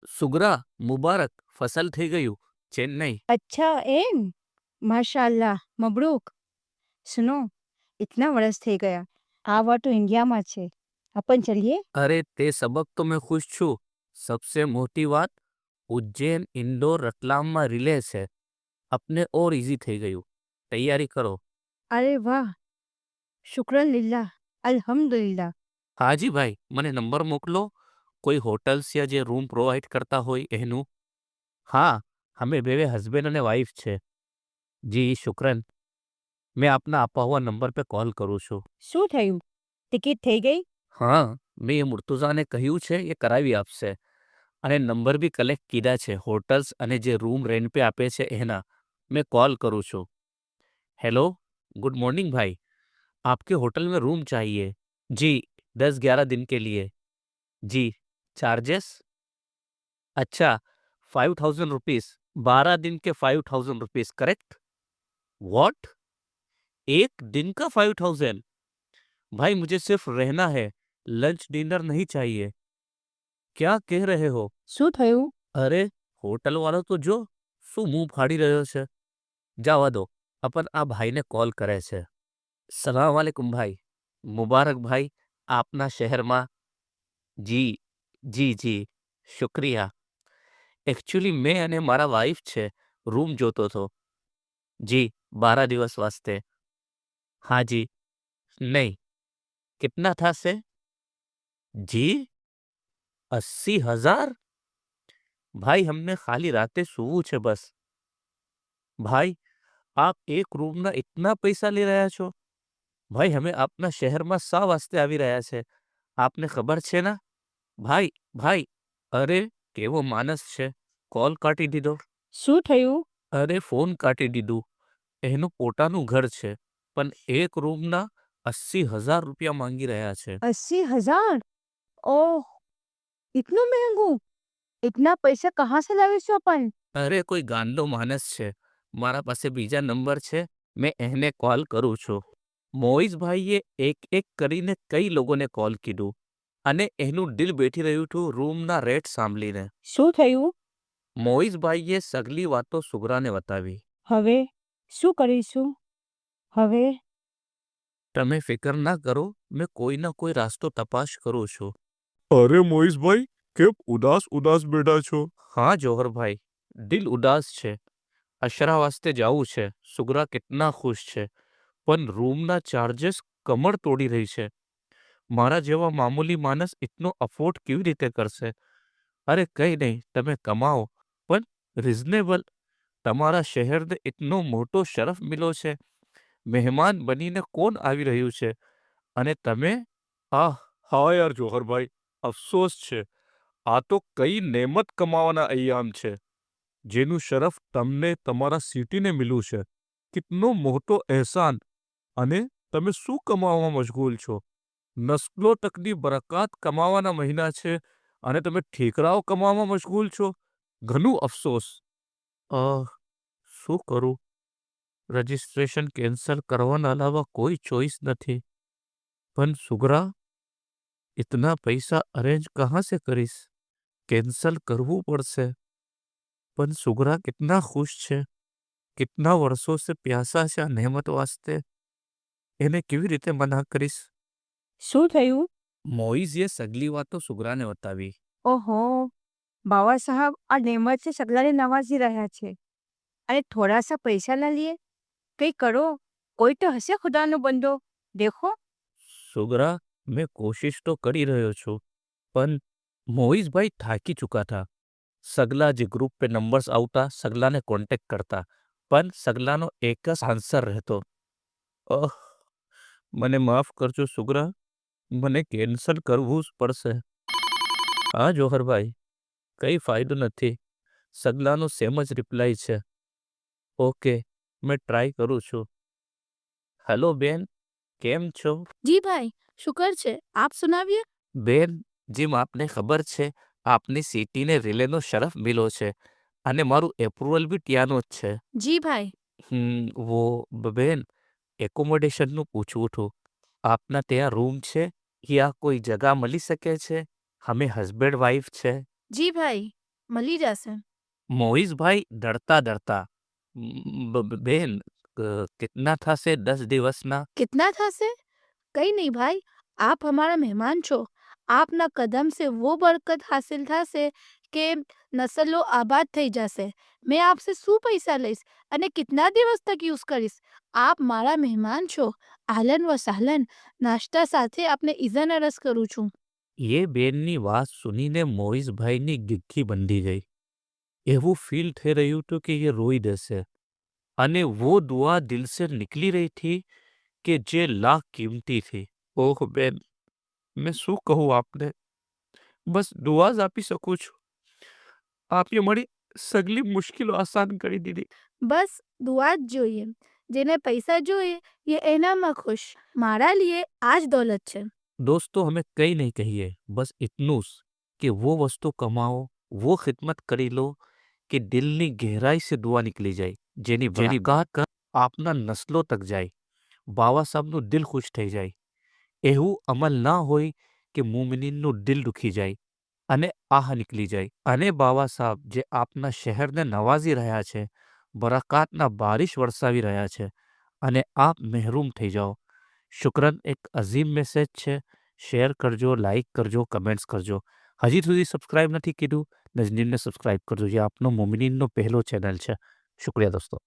સુગરા મુબારક ફસલ થઈ ગયું ચેન્નઈ. अच्छा एम माशाल्लाह मबरूक सुनो इतना वर्ष થઈ ગયા આ વાર તો ઇન્ડિયામાં છે अपन चलिए અરે તે સબક તો મેં ખુશ છું. સબસે મોટી વાત ઉજ્જૈન ઇન્દોર રતલામમાં રિલે છે. આપને ઓર ઇઝી થઈ ગયું. તૈયારી કરો. अरे वाह शुक्रन लिल्लाह अल्हम्दुलिल्लाह હાજી ભાઈ, મને નંબર મોકલો. કોઈ હોટલ્સ યા જે રૂમ પ્રોવાઈડ કરતા હોય એનું. હા, અમે બે હસબેન્ડ અને વાઈફ છે. જી શુક્રન. મેં આપના આપવા હુआ નંબર पे કોલ કરું છું. શું થયું ટિકિટ થઈ ગઈ હા, મેં એ મુર્તુઝાને કહ્યું છે એ કરાવી આપશે. અને નંબર બી કલેક્ટ કીધા છે હોટલ્સ અને જે રૂમ રેન્ટ पे આપે છે એના. मैं कॉल करूँ છું. हेलो, गुड मॉर्निंग भाई. आपके होटल में रूम चाहिए. जी, 10-11 दिन के लिए. जी, चार्जेस? अच्छा, 5,000 रुपीस. 12 दिन के 5,000 रुपीस, करेक्ट? व्हाट? एक दिन का 5,000? भाई मुझे सिर्फ रहना है, लंच डिनर नहीं चाहिए. क्या कह रहे हो? શું થયું અરે હોટલ વાળો તો જો શું મુંહ ફાડી રહ્યો છે. જવા દો, अपन આ ભાઈને કોલ કરે છે. સલામ વાલેકુમ ભાઈ. મુબારક ભાઈ આપના શહેરમાં. જી જી જી શુક્રિયા. એકચ્યુઅલી મેં અને મારા વાઈફ છે રૂમ જોતો હતો. જી 12 દિવસ વાસ્તે. હા જી. નહીં, कितना था से? जी 80,000? भाई हमने खाली रातें सूવું છે બસ. भाई आप एक रूमના इतना પૈસા લઈ રહ્યા છો? ભાઈ અમે આપના શહેરમાં શા વાસ્તે આવી રહ્યા છે આપને ખબર છે ના? ભાઈ ભાઈ અરે કેવો માણસ છે. કોલ કાટી દીધો. શું થયું અરે ફોન કાટી દીધું. એનું પોતાનું ઘર છે પણ એક રૂમના 80,000 રૂપિયા માંગી રહ્યા છે. 80,000 ओह इतनो महंगो इतना पैसा कहाँ से लाવીશું अपन અરે કોઈ ગાંડો માણસ છે. મારા પાસે બીજા નંબર છે, મેં એને કોલ કરું છું. મોઈઝભાઈએ એક એક કરીને કઈ લોકોને કોલ કીધું અને એનું દિલ બેઠી રહ્યું હતું રૂમના રેટ સાંભળીને. શું થયું મોઈઝભાઈએ સગલી વાતો સુગરાને બતાવી. હવે શું કરીશું હવે તમે ફિકર ના કરો, મેં કોઈ ના કોઈ રાસ્તો તપાસ કરું છું. અરે મોઈશભાઈ, કેમ ઉદાસ ઉદાસ બેઠા છો? હા જોહરભાઈ, દિલ ઉદાસ છે. અશરા વાસ્તે જાવું છે. સુગરા કેટલા ખુશ છે પણ રૂમના ચાર્जेस કમર તોડી રહી છે. મારા જેવા મામૂલી માણસ ઇતનો અફોર્ડ કેવી રીતે કરશે? અરે કંઈ નહીં, તમે કમાઓ પણ રિઝનેબલ. તમારા શહેરને ઇતનો મોટો શરફ મિલો છે. મહેમાન બનીને કોણ આવી રહ્યું છે અને તમે? આહ, હા યાર જોહરભાઈ, અફસોસ છે. આ તો કઈ નેમત કમાવાના અય્યામ છે જેનું શરફ તમને તમારા સિટીને મિલ્યું છે. કિતનો મોટો અહેસાન. અને તમે શું કમાવામાં મશગુલ છો? નસ્લો તકની બરકાત કમાવાના મહિના છે અને તમે ઠેકરાઓ કમાવામાં મશગુલ છો. ઘણું અફસોસ. શું કરું? રજિસ્ટ્રેશન કેન્સલ કરવાના અલાવા કોઈ ચોઈસ નથી. પણ સુગરા, इतना पैसा अरेंज कहाँ से करीશ? કેન્સલ કરવું પડશે. પણ સુગરા કિતના ખુશ છે. કિતના વર્ષો સે પ્યાસા છે આ નહેમત વાસ્તે. એને કેવી રીતે મના કરીશ? શું થયું મોઈઝે સગલી વાતો સુગરાને બતાવી. ઓહો બાવા સાहब આ નેમત से સગલાને નવાજી રહ્યા છે અને થોડા સા પૈસા ના લીએ કંઈ કરો કોઈ તો હશે ખુદાનો બંદો દેખો સુગરા, મેં કોશિશ તો કરી રહ્યો છું પણ મોઈઝભાઈ થાકી ચૂકા था. સગલા જે ગ્રુપ पे નંબર્સ આવતા સગલાને કોન્ટેક્ટ કરતા પણ સગલાનો એક જ આન્સર રહેતો. મને માફ કરજો સુગરા, મને કેન્સલ કરવું જ પડશે. હા જોહરભાઈ, કંઈ ફાયદો નથી. સગલાનો સેમ જ રિપ્લાય છે. ઓકે, મેં ટ્રાય કરું છું. હેલો બેન, કેમ છો? जी भाई शुक्र છે આપ સુનાવીએ બેન, જેમ આપને ખબર છે આપની સિટીને રિલેનો શરફ મિલ્યો છે અને મારું એપ્રુવલ બી ત્યાંનો જ છે. જી ભાઈ વો બેન, એકોમોડેશનનું પૂછવું હતું. આપના ત્યાં રૂમ છે યા કોઈ જગા મળી શકે છે? અમે હસબન્ડ વાઈફ છે. જી ભાઈ મળી જશે. મોહિશભાઈ ડરતા ડરતા બેન કેટલા થશે 10 દિવસના? कितना था से? कहीं नहीं भाई, आप हमारा मेहमान छो. આપના કદમ સે વો બરકત હાસિલ થશે કે નસલો આબાદ થઈ જશે. મેં આપસે શું પૈસા લઈશ અને કિતના દિવસ તક યુઝ કરીશ? આપ મારા મહેમાન છો. આહલન વ સાહલન. નાશ્તા સાથે આપને ઇઝન અરસ કરું છું. એ બેનની વાત સુનીને મોહિશભાઈની ગિગ્ગી બંધી ગઈ. એવું ફીલ થઈ રહ્યું હતું કે એ રોઈ દેશે. અને वो दुआ दिल से निकली रही थी કે જે લાખ કિંમતી थी. ઓહ બેન, મેં શું કહું આપને? બસ દુઆ જ આપી શકું છું. આપે મારી સગલી મુશ્કેલો આસાન કરી દીધી. બસ દુઆ જ જોઈએ. જેને પૈસા જોઈએ એ એનામાં ખુશ. મારા લીએ આ જ દોલત છે. दोस्तों हमें कहीं नहीं कहिए, बस इतनू कि वो वस्तु कमाओ, वो खिदमत કરી લો કે દિલની ગહેરાઈ से દુઆ નીકળી જાય, જેની બરકત આપના નસ્લો તક જાય, બાવા સાહેબનું દિલ ખુશ થઈ જાય. એવું અમલ ના હોય કે મુમિનીનનું દિલ દુખી જાય અને આહ નીકળી જાય. અને બાવા સાહેબ જે આપના શહેરને નવાઝી રહ્યા છે, બરકાતના બારિશ વરસાવી રહ્યા છે, અને આપ મહેરૂમ થઈ જાઓ. શુક્રન, એક અઝીમ મેસેજ છે. શેર કરજો, લાઈક કરજો, કમેન્ટ્સ કરજો. હજી સુધી સબસ્ક્રાઇબ નથી કીધું, નજનીનને સબસ્ક્રાઇબ કરજો. જે આપનો મોમિનીનનો પહેલો ચેનલ છે. શુક્રિયા દોસ્તો.